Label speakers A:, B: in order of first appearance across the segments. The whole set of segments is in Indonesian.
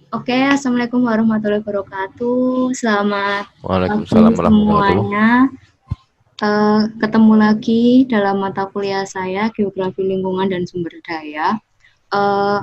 A: Oke, Assalamualaikum warahmatullahi wabarakatuh. Selamat pagi
B: Waalaikumsalam warahmatullahi wabarakatuh.
A: semuanya. Ketemu lagi dalam mata kuliah saya, Geografi Lingkungan dan Sumber Daya. Eh,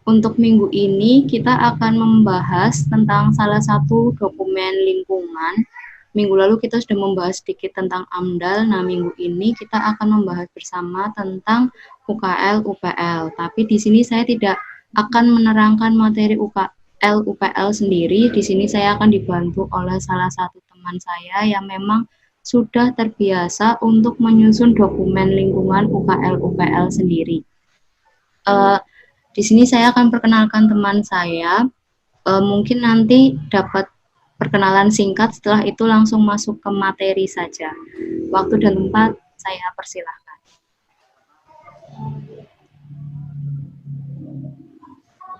A: untuk minggu ini kita akan membahas tentang salah satu dokumen lingkungan. Minggu lalu kita sudah membahas sedikit tentang AMDAL. Nah, minggu ini kita akan membahas bersama tentang UKL, UPL. Tapi di sini saya tidak akan menerangkan materi UKL, UPL sendiri. Di sini saya akan dibantu oleh salah satu teman saya yang memang sudah terbiasa untuk menyusun dokumen lingkungan UKL, UPL sendiri. Uh, di sini saya akan perkenalkan teman saya. Mungkin nanti dapat perkenalan singkat, setelah itu langsung masuk ke materi saja. Waktu dan tempat saya persilahkan.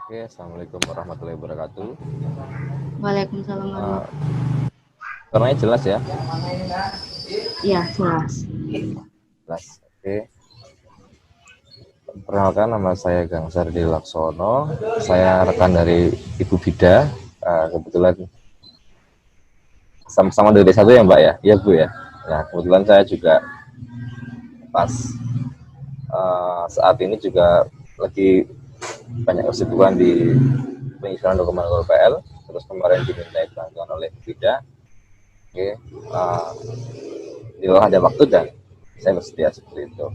B: Oke, assalamualaikum warahmatullahi wabarakatuh.
A: Waalaikumsalam
B: Uh,
A: warahmatullahi
B: Suaranya jelas ya?
A: wabarakatuh. Ya, jelas.
B: Jelas. Oke. Perkenalkan, nama saya Gang Sardi Laksono. Saya rekan dari Ibu Bida. Kebetulan sama-sama dari desa ya Mbak ya? Iya Bu ya. Nah kebetulan saya juga pas saat ini juga lagi banyak kesibukan di penyusunan dokumen UPL. Terus kemarin diminta bantuan oleh Bida. Oke, kalau ada waktu dan saya bersedia seperti itu.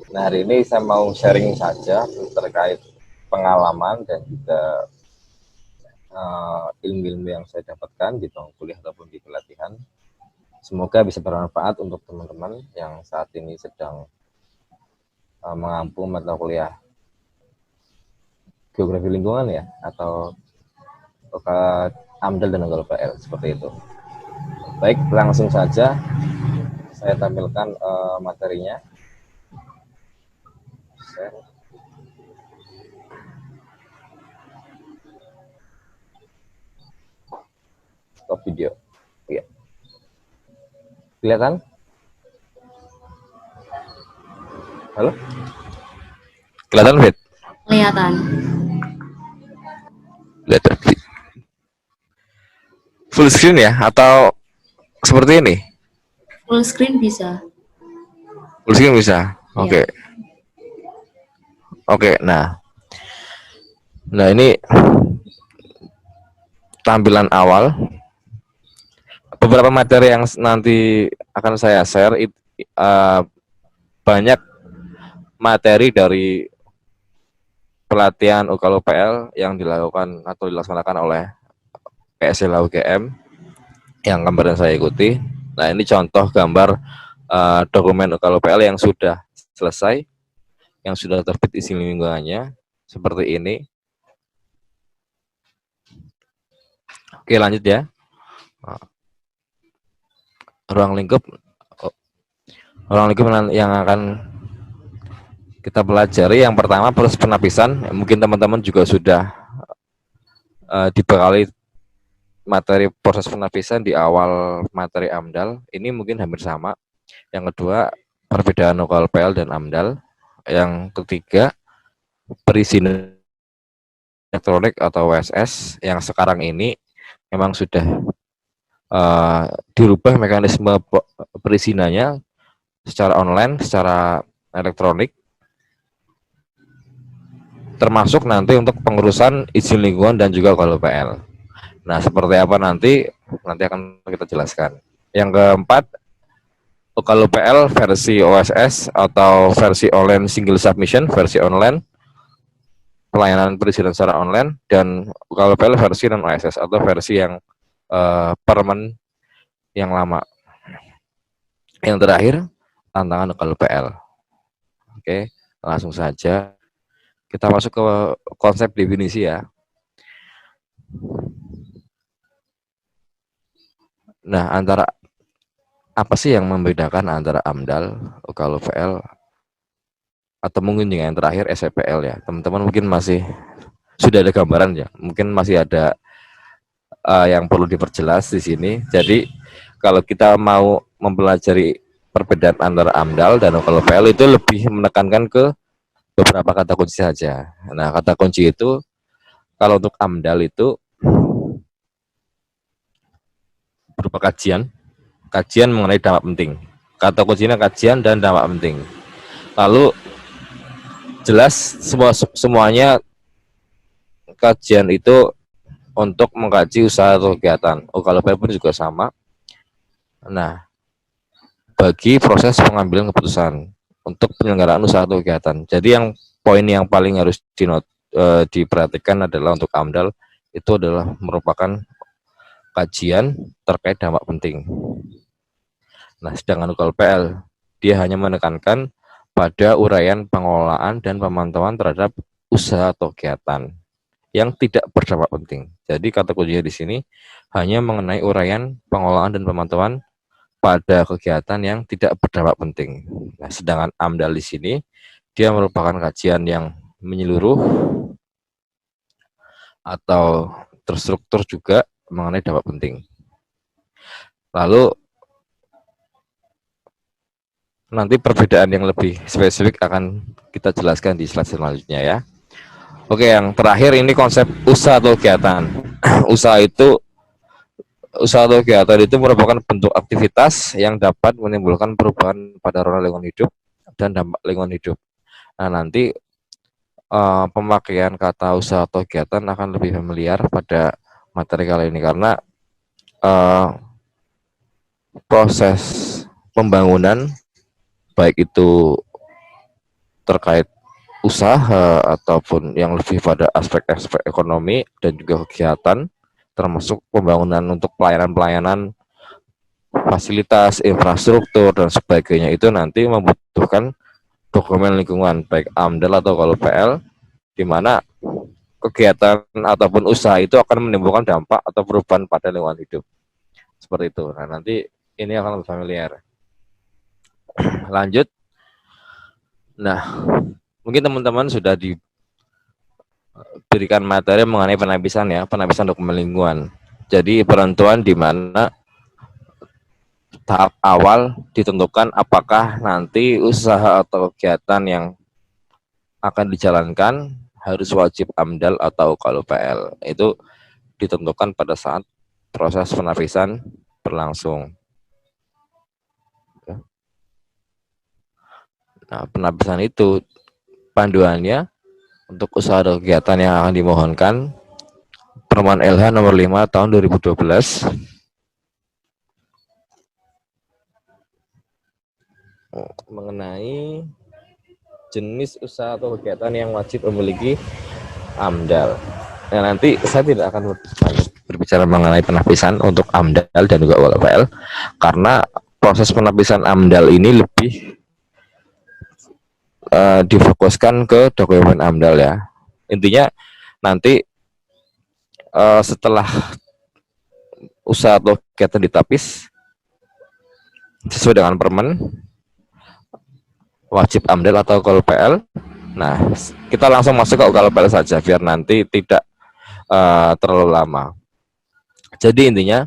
B: Nah hari ini saya mau sharing saja terkait pengalaman dan juga ilmu-ilmu yang saya dapatkan di tahun kuliah ataupun di pelatihan. Semoga bisa bermanfaat untuk teman-teman yang saat ini sedang mengampu mata kuliah geografi lingkungan ya, atau AMDAL dan UPL seperti itu. Baik, langsung saja saya tampilkan materinya. Stop video. Ya. Kelihatan? Halo? Kelihatan, Fit?
A: Kelihatan.
B: Kelihatan. Full screen ya? Atau seperti ini?
A: Full screen bisa.
B: Full screen bisa? Oke.
A: Ya.
B: Oke, nah ini tampilan awal. Beberapa materi yang nanti akan saya share banyak materi dari pelatihan UKL yang dilakukan atau dilaksanakan oleh PSLA UGM yang kemarin saya ikuti. Nah ini contoh gambar dokumen UKL yang sudah selesai, yang sudah terbit izin lingkungannya seperti ini. Oke, lanjut ya. Ruang lingkup yang akan kita pelajari yang pertama proses penapisan. Mungkin teman-teman juga sudah dibekali materi proses penapisan di awal materi AMDAL. Ini mungkin hampir sama. Yang kedua, perbedaan UKL dan AMDAL. Yang ketiga, perizinan elektronik atau WSS yang sekarang ini memang sudah dirubah mekanisme perizinannya secara online, secara elektronik, termasuk nanti untuk pengurusan izin lingkungan dan juga UKL. Nah, seperti apa nanti akan kita jelaskan. Yang keempat, UKL versi OSS atau versi online single submission, versi online, pelayanan perizinan secara online, dan UKL versi non OSS atau versi yang permen yang lama. Yang terakhir, tantangan UKL. Oke, langsung saja kita masuk ke konsep definisi ya. Nah, apa sih yang membedakan antara AMDAL, UKL, atau mungkin yang terakhir SPL ya. Teman-teman mungkin masih sudah ada gambaran ya. Mungkin masih ada yang perlu diperjelas di sini. Jadi kalau kita mau mempelajari perbedaan antara AMDAL dan UKL itu lebih menekankan ke beberapa kata kunci saja. Nah, kata kunci itu Kalau untuk AMDAL itu berupa kajian mengenai dampak penting. Kata kuncinya kajian dan dampak penting. Lalu jelas semuanya kajian itu untuk mengkaji usaha atau kegiatan. Kalau pun juga sama. Nah, bagi proses pengambilan keputusan untuk penyelenggaraan usaha atau kegiatan. Jadi yang poin yang paling harus diperhatikan adalah untuk AMDAL itu adalah merupakan kajian terkait dampak penting. Nah, sedangkan kalau PL dia hanya menekankan pada uraian pengelolaan dan pemantauan terhadap usaha atau kegiatan yang tidak berdampak penting. Jadi kata kuncinya di sini hanya mengenai uraian pengelolaan dan pemantauan pada kegiatan yang tidak berdampak penting. Nah, sedangkan AMDAL di sini dia merupakan kajian yang menyeluruh atau terstruktur juga mengenai dampak penting. Lalu nanti perbedaan yang lebih spesifik akan kita jelaskan di slide selanjutnya ya. Oke, yang terakhir ini konsep usaha atau kegiatan. Usaha atau kegiatan itu merupakan bentuk aktivitas yang dapat menimbulkan perubahan pada rona lingkungan hidup dan dampak lingkungan hidup. Nah, nanti pemakaian kata usaha atau kegiatan akan lebih familiar pada materi kali ini karena proses pembangunan baik itu terkait usaha ataupun yang lebih pada aspek-aspek ekonomi dan juga kegiatan termasuk pembangunan untuk pelayanan-pelayanan fasilitas, infrastruktur dan sebagainya itu nanti membutuhkan dokumen lingkungan baik AMDAL atau kalau PL di mana kegiatan ataupun usaha itu akan menimbulkan dampak atau perubahan pada lingkungan hidup. Seperti itu. Nah, nanti ini akan lebih familiar. Lanjut. Nah, mungkin teman-teman sudah diberikan materi mengenai penapisan dokumen lingkungan. Jadi penentuan di mana tahap awal ditentukan apakah nanti usaha atau kegiatan yang akan dijalankan harus wajib AMDAL atau kalau PL. Itu ditentukan pada saat proses penapisan berlangsung. Nah, penapisan itu panduannya untuk usaha atau kegiatan yang akan dimohonkan Permen LH nomor 5 tahun 2012 mengenai jenis usaha atau kegiatan yang wajib memiliki AMDAL. Nah, nanti saya tidak akan berbicara mengenai penapisan untuk AMDAL dan juga WPL karena proses penapisan AMDAL ini lebih difokuskan ke dokumen AMDAL ya. Intinya nanti setelah usaha atau kegiatan ditapis sesuai dengan permen wajib AMDAL atau KLPL. Nah, kita langsung masuk ke KLPL saja biar nanti tidak terlalu lama. Jadi intinya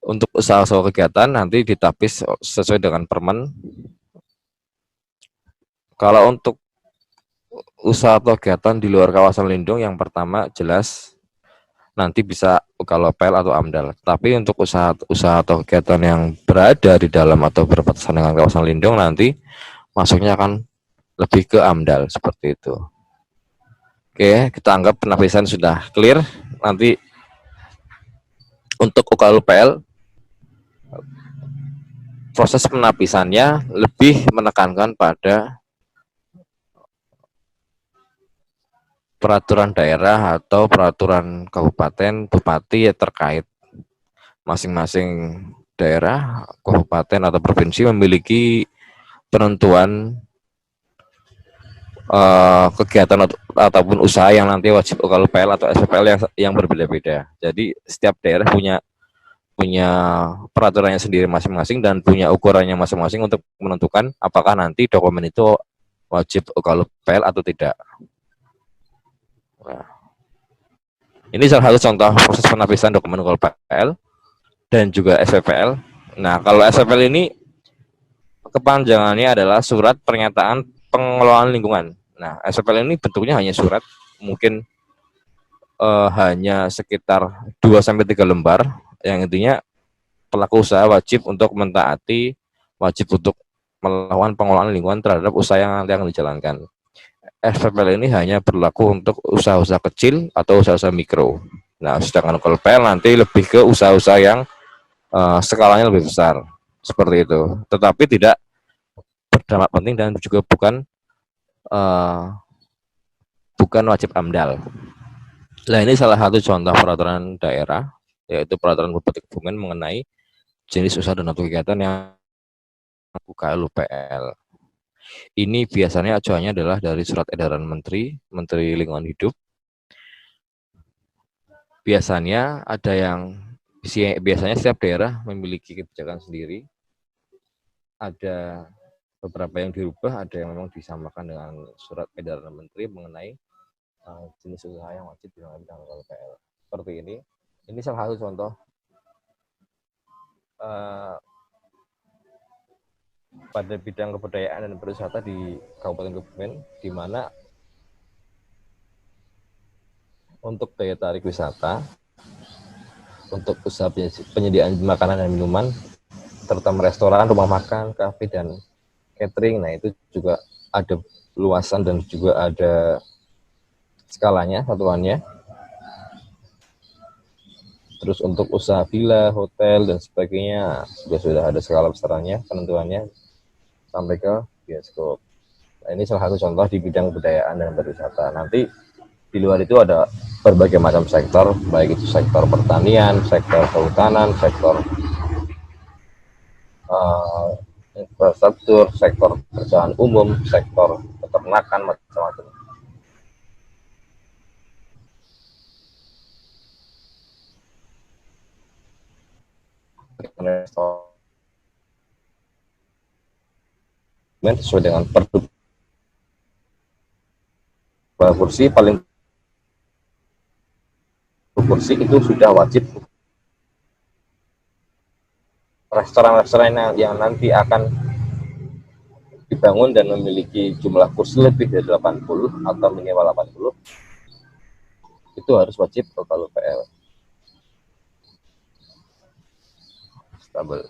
B: untuk usaha kegiatan nanti ditapis sesuai dengan permen. Kalau untuk usaha atau kegiatan di luar kawasan lindung yang pertama jelas nanti bisa KLPL atau AMDAL. Tapi untuk usaha atau kegiatan yang berada di dalam atau berbatasan dengan kawasan lindung nanti masuknya akan lebih ke AMDAL seperti itu. Oke, kita anggap penapisan sudah clear. Nanti untuk UKLPL proses penapisannya lebih menekankan pada peraturan daerah atau peraturan kabupaten bupati ya, terkait masing-masing daerah, kabupaten atau provinsi memiliki penentuan kegiatan ataupun usaha yang nanti wajib UKLPL atau SPPL yang berbeda-beda. Jadi setiap daerah punya peraturannya sendiri masing-masing dan punya ukurannya masing-masing untuk menentukan apakah nanti dokumen itu wajib UKLPL atau tidak. Nah, ini salah satu contoh proses penapisan dokumen UKLPL dan juga SPPL. Nah, kalau SPPL ini kepanjangannya adalah surat pernyataan pengelolaan lingkungan. Nah, SPPL ini bentuknya hanya surat, mungkin hanya sekitar 2-3 lembar, yang intinya pelaku usaha wajib untuk mentaati, wajib untuk melakukan pengelolaan lingkungan terhadap usaha yang nanti akan dijalankan. SPPL ini hanya berlaku untuk usaha-usaha kecil atau usaha-usaha mikro. Nah, sedangkan kalau PL nanti lebih ke usaha-usaha yang skalanya lebih besar, seperti itu. Tetapi tidak berdampak penting dan juga bukan wajib AMDAL. Nah, ini salah satu contoh peraturan daerah, yaitu peraturan Bupati Kebumen mengenai jenis usaha dan atau kegiatan yang UKL UPL. Ini biasanya acuannya adalah dari surat edaran Menteri Lingkungan Hidup. Biasanya setiap daerah memiliki kebijakan sendiri. Ada beberapa yang dirubah, ada yang memang disamakan dengan surat edaran Menteri mengenai jenis usaha yang wajib dilakukan dengan KLPL. Seperti ini. Ini salah satu contoh pada bidang kebudayaan dan pariwisata di Kabupaten Kebumen, di mana untuk daya tarik wisata, untuk usaha penyediaan makanan dan minuman, terutama restoran, rumah makan, kafe, dan catering, nah itu juga ada luasan dan juga ada skalanya, satuannya. Terus untuk usaha villa, hotel, dan sebagainya sudah ada skala besarannya, penentuannya sampai ke bioskop. Nah, ini salah satu contoh di bidang kebudayaan dan pariwisata. Nanti di luar itu ada berbagai macam sektor, baik itu sektor pertanian, sektor kehutanan, sektor infrastruktur, sektor pekerjaan umum, sektor peternakan, macam-macam. Sesuai dengan Pergub kursi paling kursi itu sudah wajib restoran-restoran yang nanti akan dibangun dan memiliki jumlah kursi lebih dari 80 atau minimal 80 itu harus wajib ke KLPL. Stabil.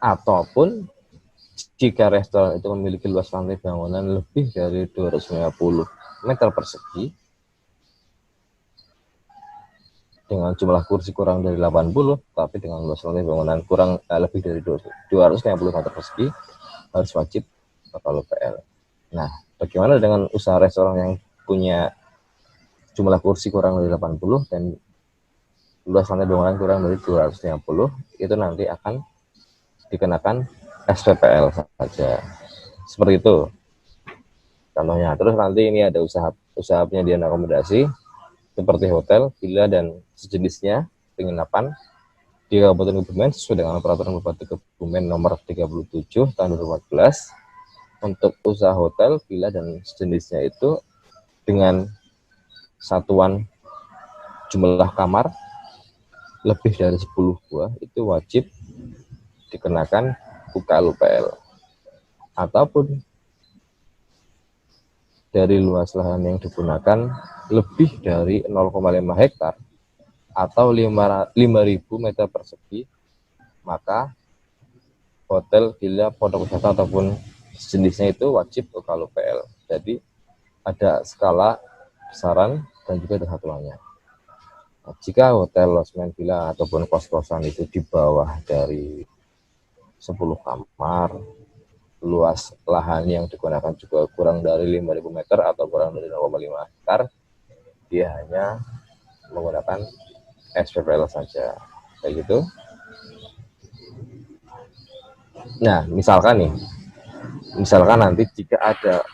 B: Ataupun jika restoran itu memiliki luas lantai bangunan lebih dari 250 meter persegi dengan jumlah kursi kurang dari 80, tapi dengan luas lantai bangunan kurang lebih dari 250 meter persegi harus wajib ke KLPL. Nah, bagaimana dengan usaha restoran yang punya jumlah kursi kurang dari 80 dan luas lantai bangunan kurang dari 250, itu nanti akan dikenakan SPPL saja. Seperti itu contohnya. Terus nanti ini ada usaha penyediaan akomodasi seperti hotel, villa, dan sejenisnya, penginapan di Kabupaten Kebumen sesuai dengan peraturan Bupati Kebumen nomor 37 tahun 2014. Untuk usaha hotel, villa, dan sejenisnya itu dengan satuan jumlah kamar lebih dari 10 buah itu wajib dikenakan UKL-UPL. Ataupun dari luas lahan yang digunakan lebih dari 0,5 hektar atau 5.000 meter persegi, maka hotel, villa, pondok wisata ataupun sejenisnya itu wajib UKL-UPL. Jadi ada skala besaran dan juga ada satuannya. Nah, jika hotel, losmen, villa ataupun kos-kosan itu di bawah dari 10 kamar, luas lahan yang digunakan juga kurang dari 5.000 meter atau kurang dari 0,5 hektar, dia hanya menggunakan SPPL saja, kayak gitu. Nah, misalkan nanti jika ada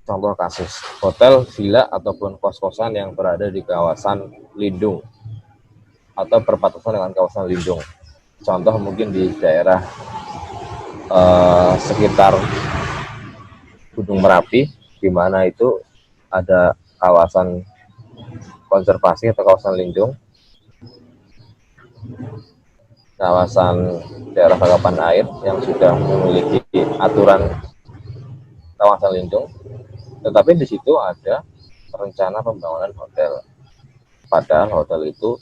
B: contoh kasus hotel, villa ataupun kos-kosan yang berada di kawasan lindung atau perbatasan dengan kawasan lindung, contoh mungkin di daerah sekitar Gunung Merapi, di mana itu ada kawasan konservasi atau kawasan lindung, kawasan daerah tangkapan air yang sudah memiliki aturan kawasan lindung. Tetapi di situ ada rencana pembangunan hotel. Padahal hotel itu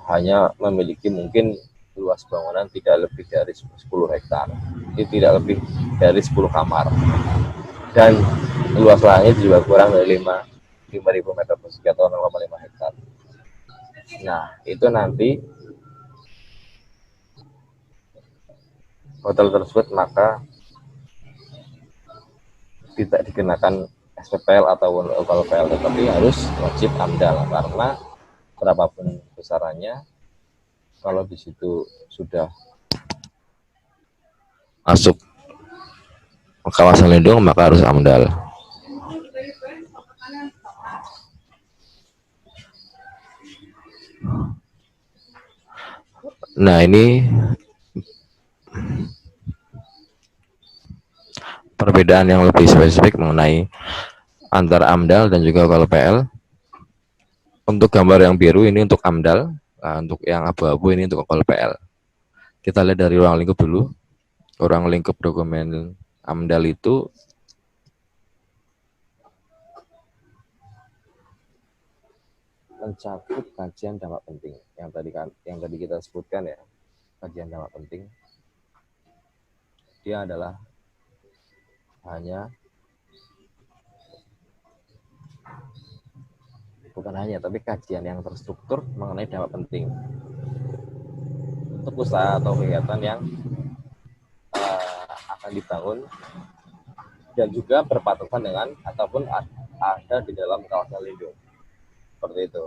B: hanya memiliki mungkin luas bangunan tidak lebih dari 10 hektar, tidak lebih dari 10 kamar, dan luas langit juga kurang dari 5.000 meter persegi atau 0,5 hektar. Nah, itu nanti hotel tersebut maka tidak dikenakan SPPL atau UKLPL, tetapi harus wajib AMDAL, karena berapapun besarannya, kalau di situ sudah masuk kawasan lindung maka harus AMDAL. Nah, ini perbedaan yang lebih spesifik mengenai antara AMDAL dan juga UKLPL. Untuk gambar yang biru ini untuk AMDAL, untuk yang abu-abu ini untuk UKLPL. Kita lihat dari ruang lingkup dulu. Ruang lingkup dokumen AMDAL itu mencakup kajian dampak penting yang tadi kita sebutkan ya, kajian dampak penting. Dia adalah tapi kajian yang terstruktur mengenai dampak penting untuk usaha atau kegiatan yang akan dibangun dan juga berpatokan dengan ataupun ada di dalam kawasan lindung, seperti itu.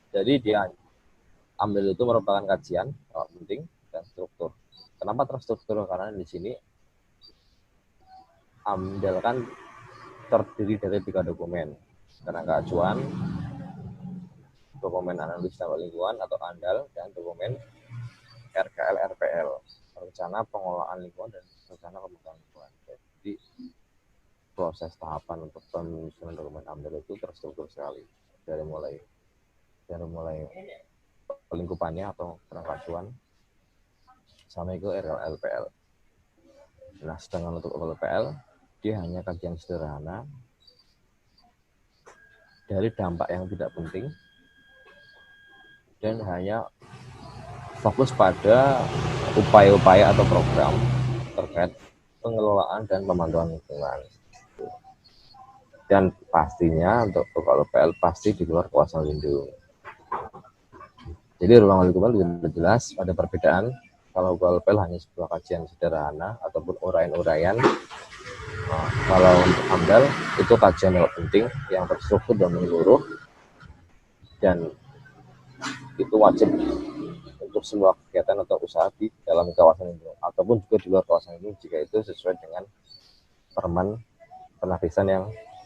B: Jadi dia AMDAL itu merupakan kajian dampak penting dan struktur. Kenapa terstruktur? Karena di sini AMDAL kan terdiri dari 3 dokumen: kerangka acuan, dokumen analisis dampak lingkungan atau ANDAL, dan dokumen RKL RPL, rencana pengelolaan lingkungan dan rencana pembangunan lingkungan. Jadi proses tahapan untuk penyusunan dokumen AMDAL itu terstruktur sekali, dari mulai pelingkupannya atau kerangka acuan sampai ke RKL RPL. Nah, sedangkan untuk RKL dia hanya kajian sederhana dari dampak yang tidak penting dan hanya fokus pada upaya-upaya atau program terkait pengelolaan dan pemantauan lingkungan. Dan pastinya untuk UKLPL pasti di luar kawasan lindung. Jadi ruang lingkup sudah jelas ada perbedaan. Kalau UKLPL hanya sebuah kajian sederhana ataupun uraian-uraian. Kalau untuk AMDAL itu kajian yang penting yang terstruktur dan menyeluruh, dan itu wajib untuk semua kegiatan atau usaha di dalam kawasan lindung ataupun juga di luar kawasan lindung jika itu sesuai dengan permen penapisan yang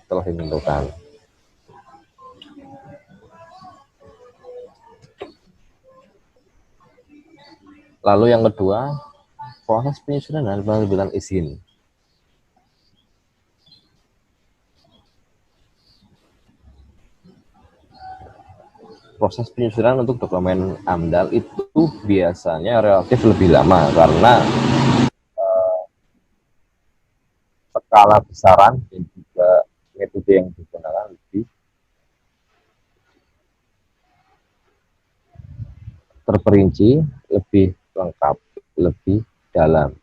B: telah ditentukan. Lalu yang kedua, proses penyusunan dan penerbitan izin. Proses penyusunan untuk dokumen AMDAL itu biasanya relatif lebih lama karena skala besaran dan juga metode yang digunakan lebih terperinci, lebih lengkap, lebih dalam.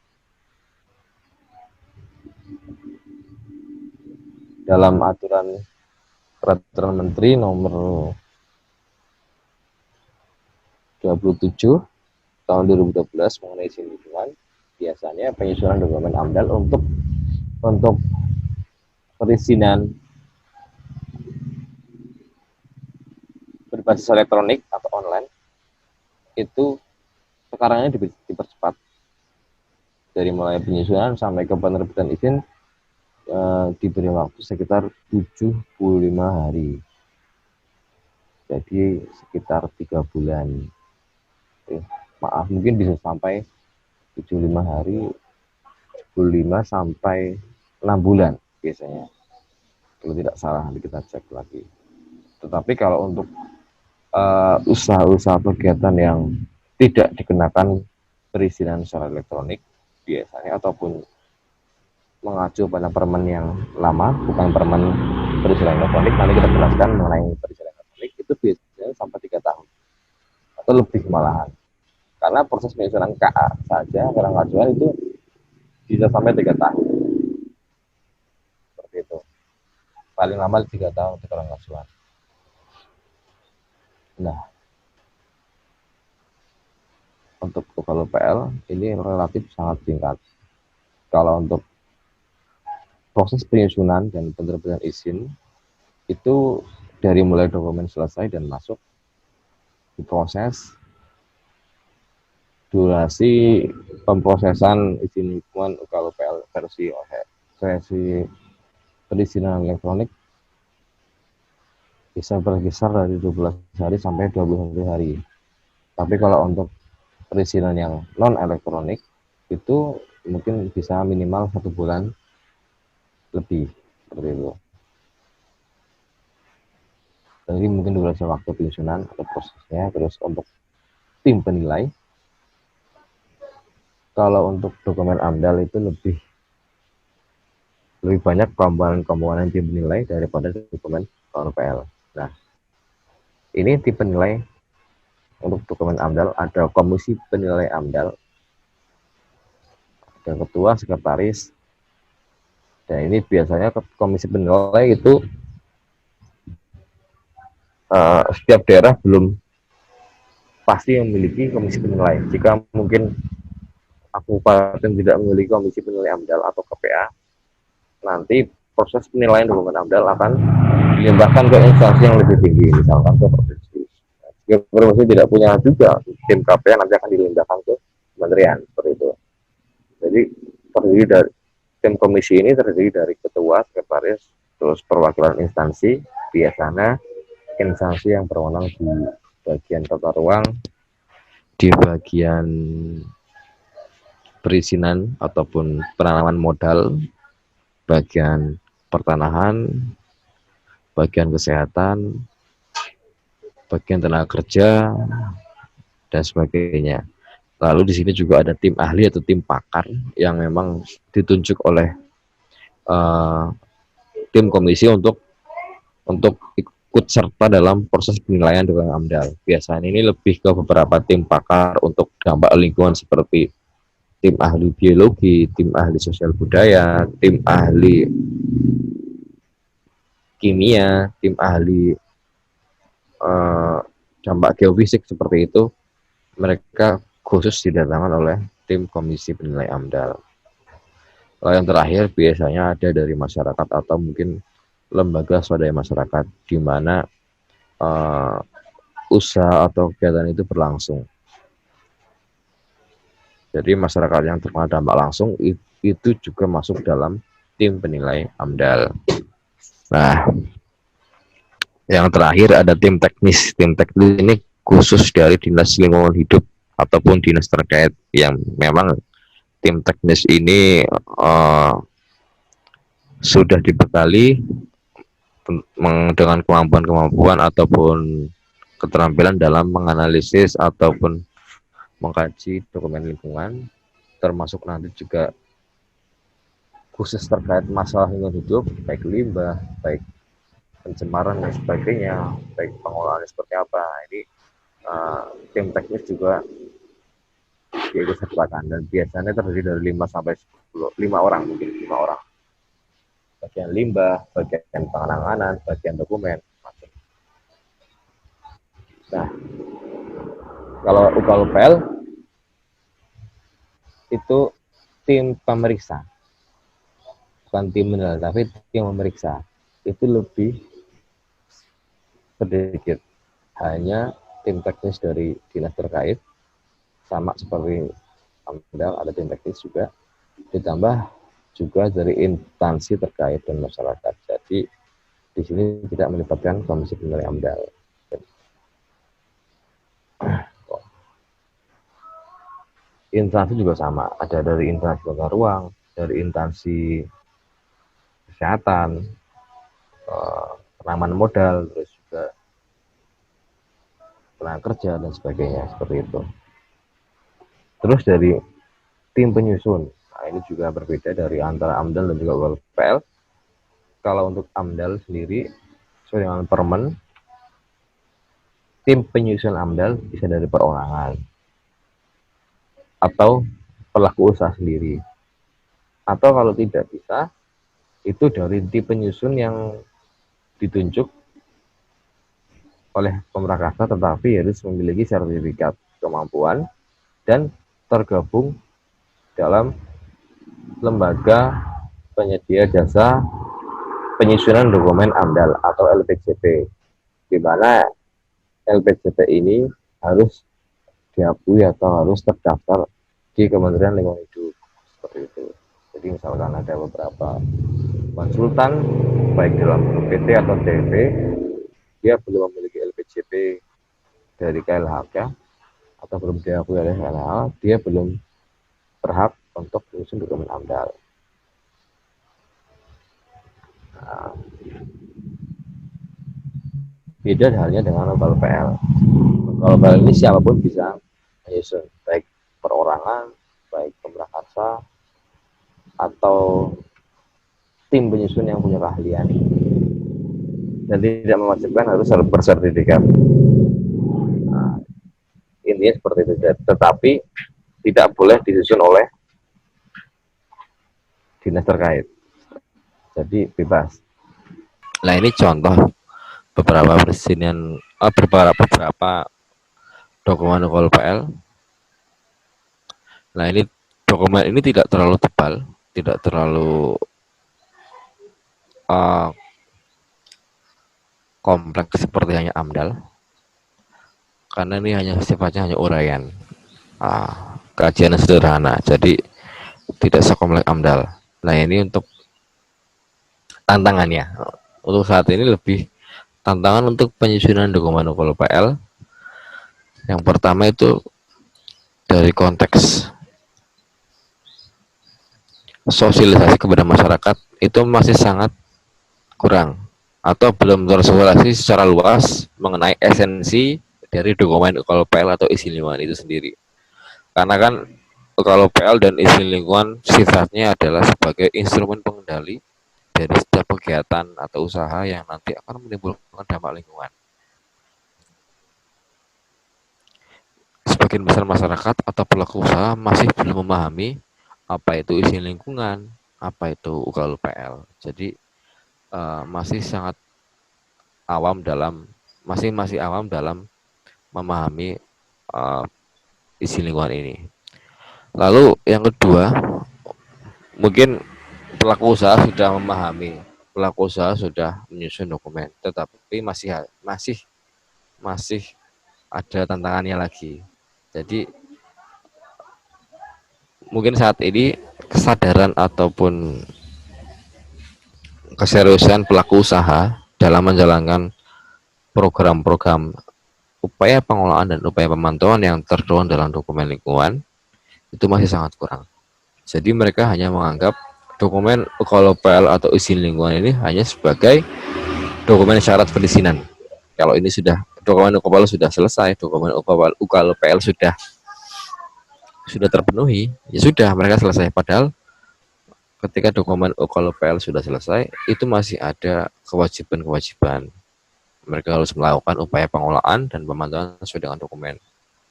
B: Dalam aturan Peraturan Menteri nomor 27 tahun 2012 mengenai izin lingkungan, biasanya penyusunan dokumen AMDAL untuk perizinan berbasis elektronik atau online itu sekarang ini dipercepat dari mulai penyusunan sampai ke penerbitan izin diberi waktu sekitar 75 hari, jadi sekitar 3 bulan. Maaf, mungkin bisa sampai 75 hari, 75 sampai 6 bulan biasanya, kalau tidak salah, nanti kita cek lagi. Tetapi kalau untuk usaha-usaha kegiatan yang tidak dikenakan perizinan secara elektronik biasanya ataupun mengacu pada permen yang lama, bukan permen perizinan elektronik. Nanti kita jelaskan mengenai perizinan elektronik itu biasanya sampai 3 tahun atau lebih malahan. Karena proses penyusunan KA saja orang acuan itu bisa sampai 3 tahun. Seperti itu. Paling lama 3 tahun untuk orang acuan. Nah, untuk kalau PL ini relatif sangat singkat. Kalau untuk proses penyusunan dan penerbitan izin itu dari mulai dokumen selesai dan masuk diproses, durasi pemprosesan izin lingkungan kalau PL versi perizinan elektronik bisa berkisar dari 12 hari sampai 21 hari. Tapi kalau untuk perizinan yang non elektronik itu mungkin bisa minimal 1 bulan lebih seperti itu. Jadi mungkin durasi waktu penyusunan atau prosesnya. Terus untuk tim penilai, kalau untuk dokumen AMDAL itu lebih banyak komponen tim penilai daripada dokumen KPL. Nah, ini tim penilai untuk dokumen AMDAL ada komisi penilai AMDAL, ada ketua, sekretaris, dan ini biasanya komisi penilai itu setiap daerah belum pasti memiliki komisi penilai. Jika mungkin kabupaten tidak memiliki komisi penilai AMDAL atau KPA, nanti proses penilaian dokumen AMDAL akan dilimpahkan ke instansi yang lebih tinggi, misalkan ke provinsi. Jika provinsi tidak punya juga tim KPA, nanti akan dilimpahkan ke kementerian, seperti itu. Jadi terdiri dari tim komisi ini terdiri dari ketua, sekretaris, terus perwakilan instansi, biasanya instansi yang berwenang di bagian tata ruang, di bagian perizinan ataupun penanaman modal, bagian pertanahan, bagian kesehatan, bagian tenaga kerja, dan sebagainya. Lalu di sini juga ada tim ahli atau tim pakar yang memang ditunjuk oleh tim komisi untuk ikut serta dalam proses penilaian dokumen AMDAL. Biasanya ini lebih ke beberapa tim pakar untuk dampak lingkungan seperti tim ahli biologi, tim ahli sosial budaya, tim ahli kimia, tim ahli dampak geofisik seperti itu. Mereka khusus didatangkan oleh tim komisi penilai AMDAL. Lalu yang terakhir biasanya ada dari masyarakat atau mungkin lembaga swadaya masyarakat di mana usaha atau kegiatan itu berlangsung. Jadi masyarakat yang terkena dampak langsung itu juga masuk dalam tim penilai AMDAL. Nah, yang terakhir ada tim teknis. Tim teknis ini khusus dari Dinas Lingkungan Hidup ataupun dinas terkait yang memang tim teknis ini sudah dibekali dengan kemampuan ataupun keterampilan dalam menganalisis ataupun mengkaji dokumen lingkungan, termasuk nanti juga khusus terkait masalah lingkungan hidup, baik limbah, baik pencemaran dan sebagainya, baik pengolahannya seperti apa. Ini tim teknis juga diikut sertakan dan biasanya terdiri dari 5 sampai 10, 5 orang mungkin 5 orang. Bagian limbah, bagian penanganan, bagian dokumen. Nah, kalau UKLPL itu tim pemeriksa, bukan tim menilai, tapi tim memeriksa. Itu lebih sedikit, hanya tim teknis dari dinas terkait, sama seperti AMDAL ada tim teknis juga, ditambah juga dari instansi terkait dan masyarakat. Jadi di sini tidak melibatkan komisi penilai AMDAL. Instansi juga sama, ada dari instansi tata ruang, dari instansi kesehatan, penanaman modal, terus juga tenaga kerja dan sebagainya seperti itu. Terus dari tim penyusun, Nah, ini juga berbeda dari antara AMDAL dan juga UKLPL. Kalau untuk AMDAL sendiri, sesuai dengan permen, tim penyusun AMDAL bisa dari perorangan atau pelaku usaha sendiri. Atau kalau tidak bisa, itu dari tim penyusun yang ditunjuk oleh pemerintah tetapi harus memiliki sertifikat kemampuan dan tergabung dalam lembaga penyedia jasa penyusunan dokumen AMDAL atau LPJP, di mana LPJP ini harus diakui atau harus terdaftar di Kementerian Lingkungan Hidup seperti itu. Jadi misalkan ada beberapa konsultan baik dalam PT atau TV, dia belum memiliki LPJP dari KLHK atau belum diakui oleh KLHK, dia belum berhak untuk menyusun dokumen AMDAL. Nah, beda halnya dengan UKLPL. UKLPL ini siapapun bisa menyusun, baik perorangan, baik pemerintah atau tim penyusun yang punya keahlian dan tidak mewajibkan harus bersertifikat. Nah, intinya seperti itu. Tetapi tidak boleh disusun oleh dinas terkait. Jadi bebas. Nah ini contoh beberapa presiden, beberapa dokumen UKLPL. Nah ini dokumen ini tidak terlalu tebal, tidak terlalu kompleks seperti hanya AMDAL, karena ini hanya sifatnya hanya uraian, kajian sederhana, jadi tidak sekompleks AMDAL. Nah ini untuk tantangannya, untuk saat ini lebih tantangan untuk penyusunan dokumen UKLPL. Yang pertama itu dari konteks sosialisasi kepada masyarakat itu masih sangat kurang atau belum tersosialisasi secara luas mengenai esensi dari dokumen UKLPL atau izin lingkungan itu sendiri. Karena kan UKLPL dan izin lingkungan sifatnya adalah sebagai instrumen pengendali dari setiap kegiatan atau usaha yang nanti akan menimbulkan dampak lingkungan. Sebagian besar masyarakat atau pelaku usaha masih belum memahami apa itu izin lingkungan, apa itu UKLPL. Jadi masih sangat awam dalam masih awam dalam memahami izin lingkungan ini. Lalu yang kedua, mungkin pelaku usaha sudah memahami, pelaku usaha sudah menyusun dokumen, tetapi masih ada tantangannya lagi. Jadi mungkin saat ini kesadaran ataupun keseriusan pelaku usaha dalam menjalankan program-program upaya pengolahan dan upaya pemantauan yang tertuang dalam dokumen lingkungan itu masih sangat kurang. Jadi mereka hanya menganggap dokumen UKLPL atau izin lingkungan ini hanya sebagai dokumen syarat perizinan. Kalau ini sudah dokumen UKLPL sudah selesai, dokumen UKLPL sudah terpenuhi, ya sudah mereka selesai. Padahal ketika dokumen UKLPL sudah selesai, itu masih ada kewajiban-kewajiban. Mereka harus melakukan upaya pengolahan dan pemantauan sesuai dengan dokumen.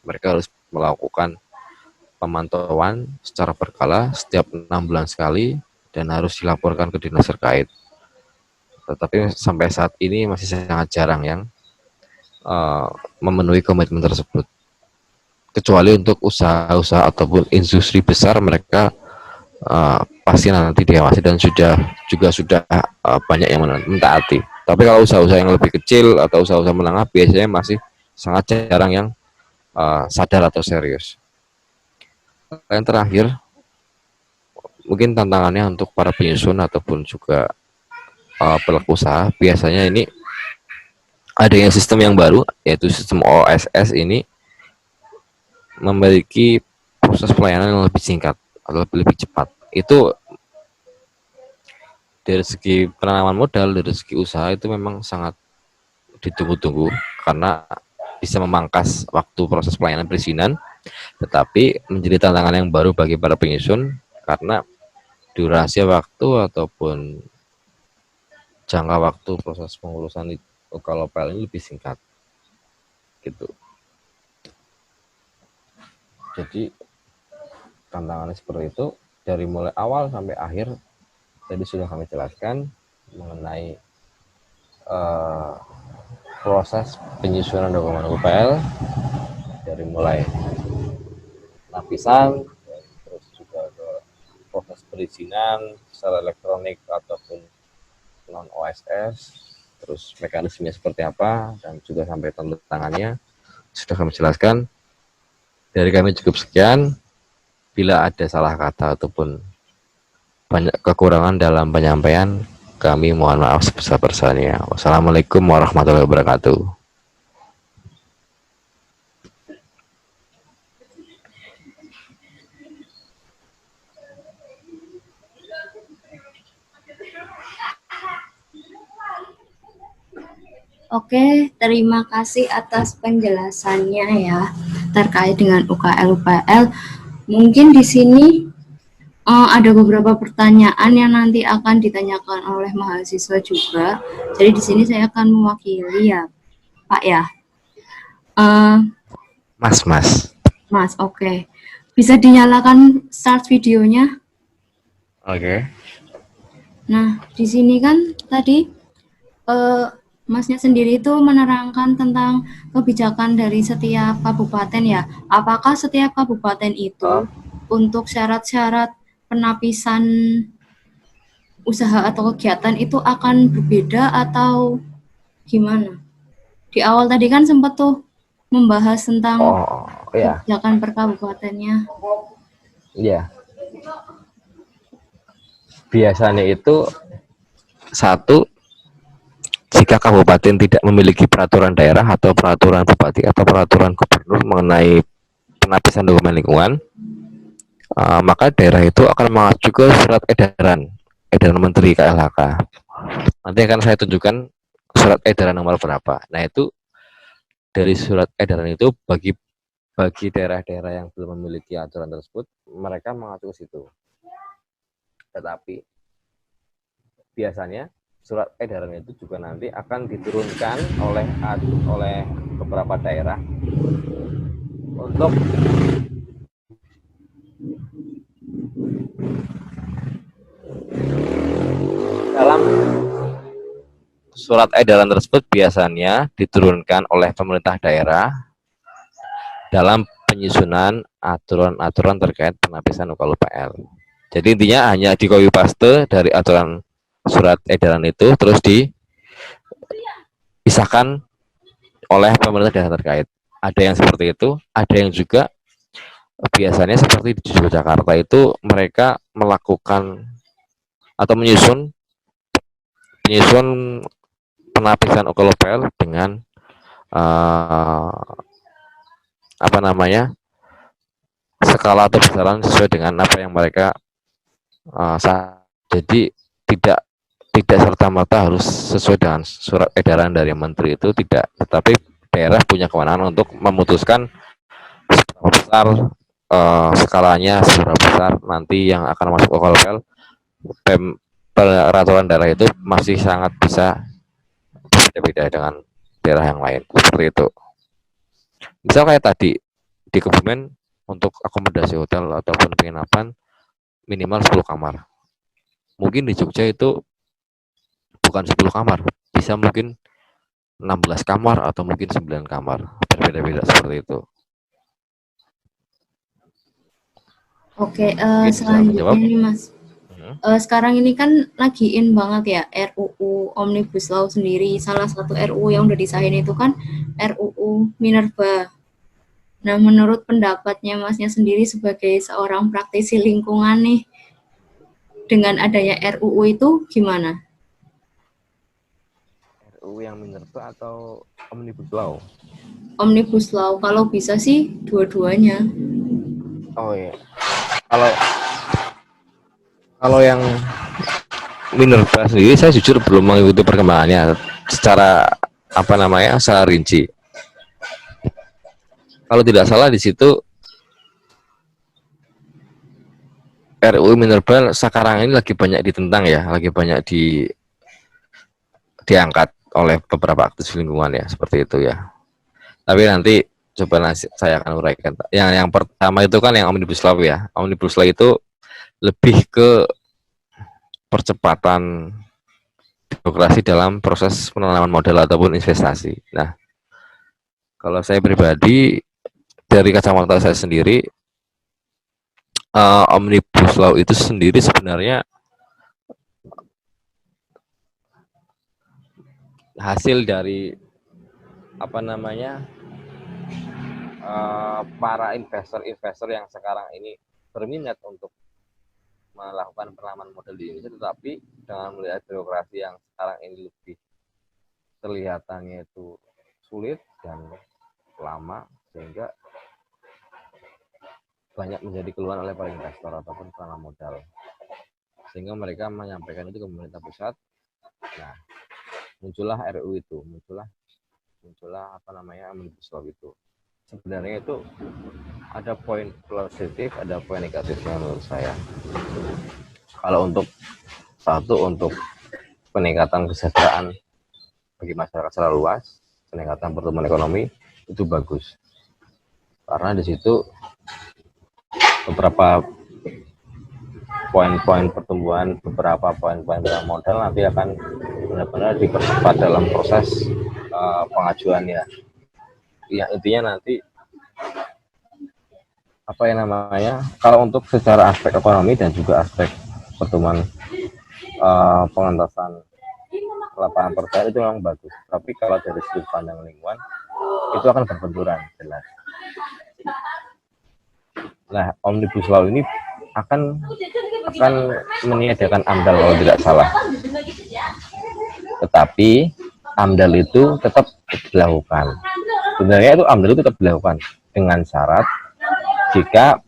B: Mereka harus melakukan pemantauan secara berkala setiap 6 bulan sekali dan harus dilaporkan ke dinas terkait. Tetapi sampai saat ini masih sangat jarang yang memenuhi komitmen tersebut. Kecuali untuk usaha-usaha ataupun industri besar, mereka pasti nanti diawasi dan sudah banyak yang mentaati. Tapi kalau usaha-usaha yang lebih kecil atau usaha-usaha menengah biasanya masih sangat jarang yang sadar atau serius. Yang terakhir, mungkin tantangannya untuk para penyusun ataupun juga pelaku usaha, biasanya ini adanya sistem yang baru, yaitu sistem OSS ini memiliki proses pelayanan yang lebih singkat atau lebih cepat. Itu dari segi penanaman modal, dari segi usaha itu memang sangat ditunggu-tunggu karena bisa memangkas waktu proses pelayanan perizinan, tetapi menjadi tantangan yang baru bagi para penyusun karena durasi waktu ataupun jangka waktu proses pengurusan kalau PL ini lebih singkat gitu. Jadi tantangannya seperti itu, dari mulai awal sampai akhir tadi sudah kami jelaskan mengenai proses penyusunan dokumen UPL dari mulai lapisan, terus juga ke proses perizinan secara elektronik ataupun non OSS, terus mekanismenya seperti apa, dan juga sampai tanda tangannya sudah kami jelaskan. Dari kami cukup sekian. Bila ada salah kata ataupun banyak kekurangan dalam penyampaian, kami mohon maaf sebesar-besarnya. Wassalamualaikum warahmatullahi wabarakatuh.
A: Oke, terima kasih atas penjelasannya ya terkait dengan UKL-UPL. Mungkin di sini ada beberapa pertanyaan yang nanti akan ditanyakan oleh mahasiswa juga. Jadi di sini saya akan mewakili ya, Pak ya. Mas, oke. Bisa dinyalakan start videonya?
B: Oke.
A: Nah, di sini kan tadi Masnya sendiri itu menerangkan tentang kebijakan dari setiap kabupaten ya. Apakah setiap kabupaten itu untuk syarat-syarat penapisan usaha atau kegiatan itu akan berbeda atau gimana? Di awal tadi kan sempat tuh membahas tentang kebijakan per kabupatennya.
B: Iya. Biasanya itu satu, jika kabupaten tidak memiliki peraturan daerah atau peraturan bupati atau peraturan gubernur mengenai penapisan dokumen lingkungan, maka daerah itu akan mengacu ke surat edaran menteri KLHK. Nanti akan saya tunjukkan surat edaran nomor berapa. Nah, itu dari surat edaran itu bagi daerah-daerah yang belum memiliki aturan tersebut, mereka mengacu ke situ. Tetapi biasanya surat edaran itu juga nanti akan diturunkan oleh beberapa daerah untuk dalam surat edaran tersebut biasanya diturunkan oleh pemerintah daerah dalam penyusunan aturan-aturan terkait penapisan UKL. Jadi intinya hanya di copy paste dari aturan surat edaran itu terus dipisahkan oleh pemerintah daerah terkait. Ada yang seperti itu, ada yang juga biasanya seperti di Jakarta itu mereka melakukan atau menyusun penapisan UKL dengan skala atau besaran sesuai dengan apa yang mereka jadi tidak serta-merta harus sesuai dengan surat edaran dari menteri itu, tidak, tetapi daerah punya kewenangan untuk memutuskan seberapa besar skalanya, seberapa besar nanti yang akan masuk ke UKL. Peraturan daerah itu masih sangat bisa berbeda dengan daerah yang lain, seperti itu. Misal kayak tadi di Kebumen untuk akomodasi hotel ataupun penginapan minimal 10 kamar. Mungkin di Jogja itu bukan 10 kamar, bisa mungkin 16 kamar atau mungkin 9 kamar. Berbeda-beda seperti itu.
A: Oke, selanjutnya nih Mas. Sekarang ini kan lagi in banget ya RUU Omnibus Law sendiri. Salah satu RUU yang udah disahin itu kan RUU Minerba. Nah, menurut pendapatnya Masnya sendiri sebagai seorang praktisi lingkungan nih, dengan adanya RUU itu gimana?
B: RUU yang Minerba atau Omnibus Law?
A: Omnibus Law, kalau bisa sih dua-duanya.
B: Oh iya. Kalau yang Minerba sendiri saya jujur belum mengikuti perkembangannya secara secara rinci. Kalau tidak salah di situ RUU Minerba sekarang ini lagi banyak ditentang ya, lagi banyak diangkat oleh beberapa aktivis lingkungan ya, seperti itu ya. Tapi nanti coba saya akan uraikan. Yang pertama itu kan yang Omnibus Law ya. Omnibus Law itu lebih ke percepatan birokrasi dalam proses penanaman modal ataupun investasi. Nah, kalau saya pribadi dari kacamata saya sendiri, Omnibus Law itu sendiri sebenarnya hasil dari apa namanya para investor-investor yang sekarang ini berminat untuk melakukan penanaman modal di Indonesia, tetapi dengan melihat birokrasi yang sekarang ini lebih kelihatannya itu sulit dan lama, sehingga banyak menjadi keluhan oleh para investor ataupun penanam modal, sehingga mereka menyampaikan itu ke pemerintah pusat. Nah, muncullah RUU itu, muncullah apa namanya Omnibus Law itu. Sebenarnya itu ada poin positif, ada poin negatifnya menurut saya. Kalau untuk peningkatan kesejahteraan bagi masyarakat secara luas, peningkatan pertumbuhan ekonomi itu bagus, karena di situ beberapa poin-poin pertumbuhan, beberapa poin-poin modal nanti akan benar-benar dipercepat dalam proses pengajuannya. Yang intinya nanti apa yang namanya, kalau untuk secara aspek ekonomi dan juga aspek pertumbuhan pengentasan lapangan pekerjaan itu memang bagus. Tapi kalau dari sudut pandang lingkungan itu akan berbenturan jelas. Nah, Omnibus Law ini akan meniadakan AMDAL kalau tidak salah. Tetapi AMDAL itu tetap dilakukan. Sebenarnya itu AMDAL itu tetap dilakukan dengan syarat jika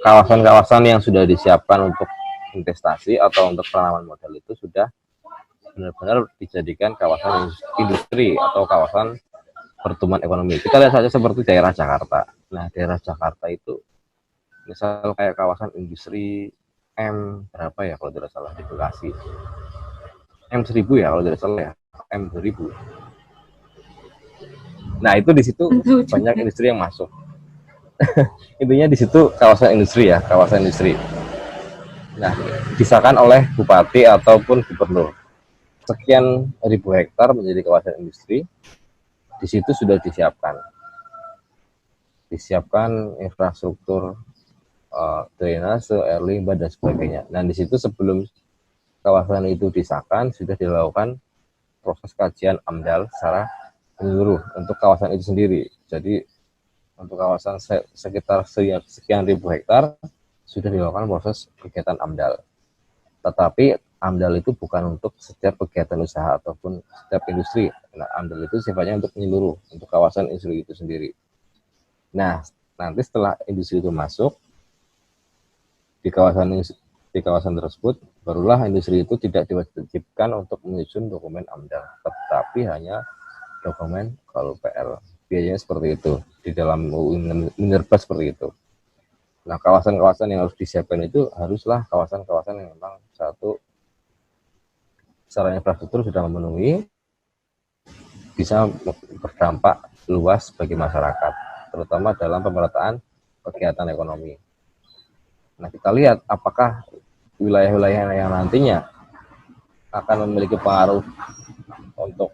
B: kawasan-kawasan yang sudah disiapkan untuk investasi atau untuk penanaman modal itu sudah benar-benar dijadikan kawasan industri atau kawasan pertumbuhan ekonomi. Kita lihat saja seperti daerah Jakarta. Nah, daerah Jakarta itu misal kayak kawasan industri M berapa ya kalau tidak salah di Bekasi, M1000 ya kalau tidak salah ya, M2000. Nah, itu di situ banyak industri yang masuk. Intinya di situ kawasan industri ya, kawasan industri. Nah, disahkan oleh bupati ataupun gubernur. Sekian ribu hektar menjadi kawasan industri. Di situ sudah disiapkan infrastruktur drainase, air limbah dan sebagainya. Nah, di situ sebelum kawasan itu disahkan sudah dilakukan proses kajian AMDAL secara menyeluruh untuk kawasan itu sendiri. Jadi untuk kawasan sekitar sekian ribu hektar sudah dilakukan proses kegiatan AMDAL. Tetapi AMDAL itu bukan untuk setiap kegiatan usaha ataupun setiap industri. Nah, AMDAL itu sifatnya untuk menyeluruh, untuk kawasan industri itu sendiri. Nah, nanti setelah industri itu masuk di kawasan tersebut, barulah industri itu tidak diwajibkan untuk menyusun dokumen AMDAL, tetapi hanya dokumen KUPL. Biasanya seperti itu di dalam UU Minerba seperti itu. Nah, kawasan-kawasan yang harus disiapkan itu haruslah kawasan-kawasan yang memang satu secara infrastruktur sudah memenuhi, bisa berdampak luas bagi masyarakat, terutama dalam pemerataan kegiatan ekonomi. Nah, kita lihat apakah wilayah-wilayah yang nantinya akan memiliki pengaruh untuk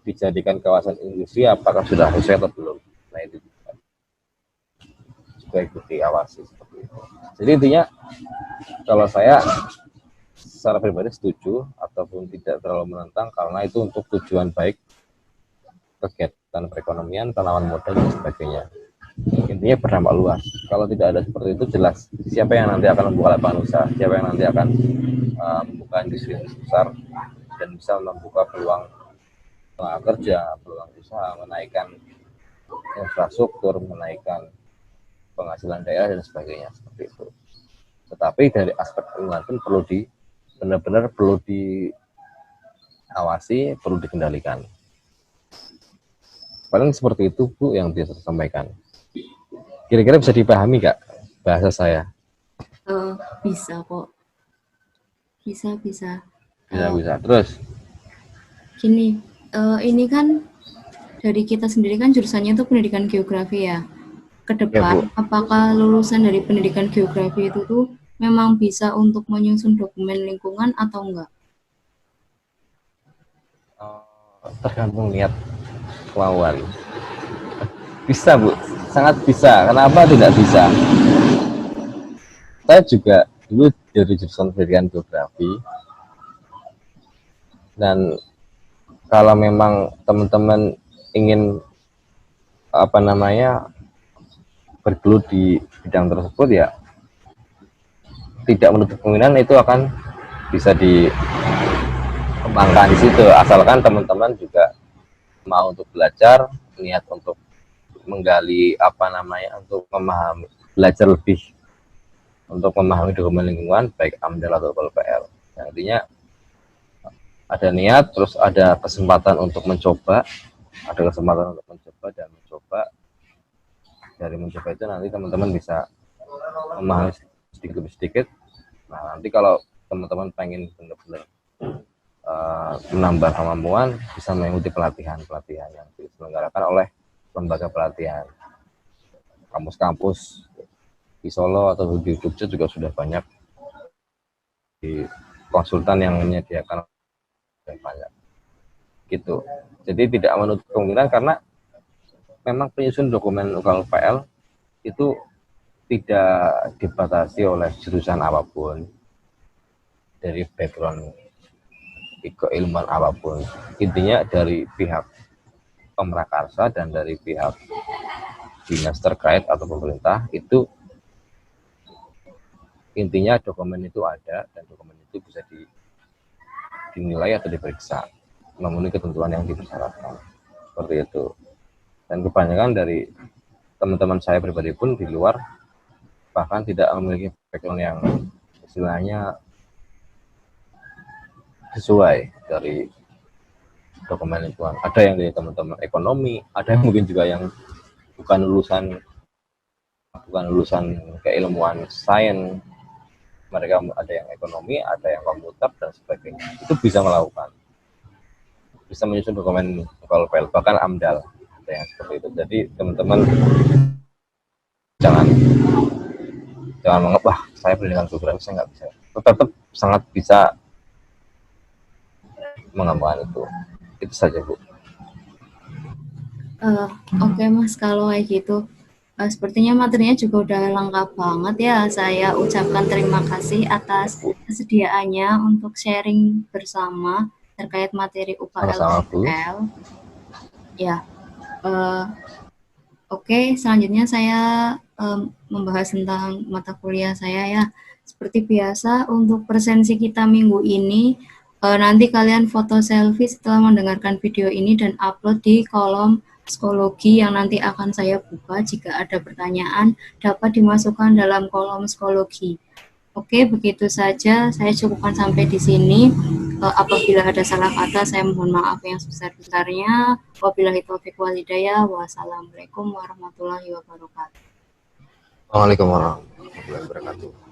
B: dijadikan kawasan industri, apakah sudah sesuai atau belum. Nah, itu juga ikuti awasi seperti itu. Jadi intinya kalau saya secara pribadi setuju ataupun tidak terlalu menentang, karena itu untuk tujuan baik kegiatan perekonomian, tanaman modal dan sebagainya. Intinya berdampak luas. Kalau tidak ada seperti itu, jelas siapa yang nanti akan membuka lapangan usaha, siapa yang nanti akan membuka industri besar dan bisa membuka peluang kerja, peluang usaha, menaikkan infrastruktur, menaikkan penghasilan daerah dan sebagainya, seperti itu. Tetapi dari aspek lingkungan pun benar-benar perlu diawasi, perlu dikendalikan. Paling seperti itu Bu yang bisa saya sampaikan. Kira-kira bisa dipahami Kak? bahasa saya.
A: Bisa kok. Bisa.
B: Bisa. Terus
A: Gini, ini kan dari kita sendiri kan jurusannya itu pendidikan geografi ya. Ke
B: ya
A: depan,
B: Bu,
A: apakah lulusan dari pendidikan geografi itu tuh memang bisa untuk menyusun dokumen lingkungan atau enggak?
B: tergantung niat kemauan. Bisa Bu, sangat bisa. Kenapa tidak bisa? Saya juga dulu dari jurusan pendidikan geografi, dan kalau memang teman-teman ingin apa namanya bergelut di bidang tersebut, ya tidak menutup kemungkinan itu akan bisa dikembangkan di situ, asalkan teman-teman juga mau untuk belajar, niat untuk menggali apa namanya, untuk memahami, belajar lebih untuk memahami dokumen lingkungan baik AMDAL atau PL. Yang artinya ada niat, terus ada kesempatan untuk mencoba, dan mencoba. Dari mencoba itu nanti teman-teman bisa memahami sedikit demi sedikit. Nah, nanti kalau teman-teman pengen benar-benar menambah kemampuan, bisa mengikuti pelatihan yang diselenggarakan oleh lembaga pelatihan. Kampus-kampus di Solo atau di Jogja juga sudah banyak di konsultan yang menyediakan banyak gitu. Jadi tidak menutup kemungkinan, karena memang penyusun dokumen UKL itu tidak dibatasi oleh jurusan apapun, dari background keilmuan apapun. Intinya dari pihak pemrakarsa dan dari pihak dinas terkait atau pemerintah, itu intinya dokumen itu ada, dan dokumen itu bisa dinilai atau diperiksa memenuhi ketentuan yang dipersyaratkan, seperti itu. Dan kebanyakan dari teman-teman saya pribadi pun di luar bahkan tidak memiliki background yang istilahnya sesuai dari dokumen lingkungan. Ada yang dari teman-teman ekonomi, ada yang mungkin juga yang bukan lulusan keilmuan sains, mereka ada yang ekonomi, ada yang komputer dan sebagainya. Itu bisa melakukan, bisa menyusun dokumen UKL, bahkan AMDAL, ada yang seperti itu. Jadi teman-teman jangan menganggap, wah saya pendidikan geografi saya nggak bisa. Tetap sangat bisa mengembangkan itu. Itu saja Bu.
A: Oke Mas, kalau kayak gitu sepertinya materinya juga udah lengkap banget ya. Saya ucapkan terima kasih atas kesediaannya untuk sharing bersama terkait materi UKL
B: Sama-sama
A: dan
B: Bu.
A: PL. Ya, oke, selanjutnya saya membahas tentang mata kuliah saya ya. Seperti biasa untuk presensi kita minggu ini, nanti kalian foto selfie setelah mendengarkan video ini dan upload di kolom psikologi yang nanti akan saya buka. Jika ada pertanyaan, dapat dimasukkan dalam kolom psikologi. Oke, begitu saja. Saya cukupkan sampai di sini. Apabila ada salah kata, saya mohon maaf yang sebesar-besarnya. Wabillahi taufiq wal hidayah. Wassalamualaikum warahmatullahi wabarakatuh.
B: Waalaikumsalam warahmatullahi wabarakatuh.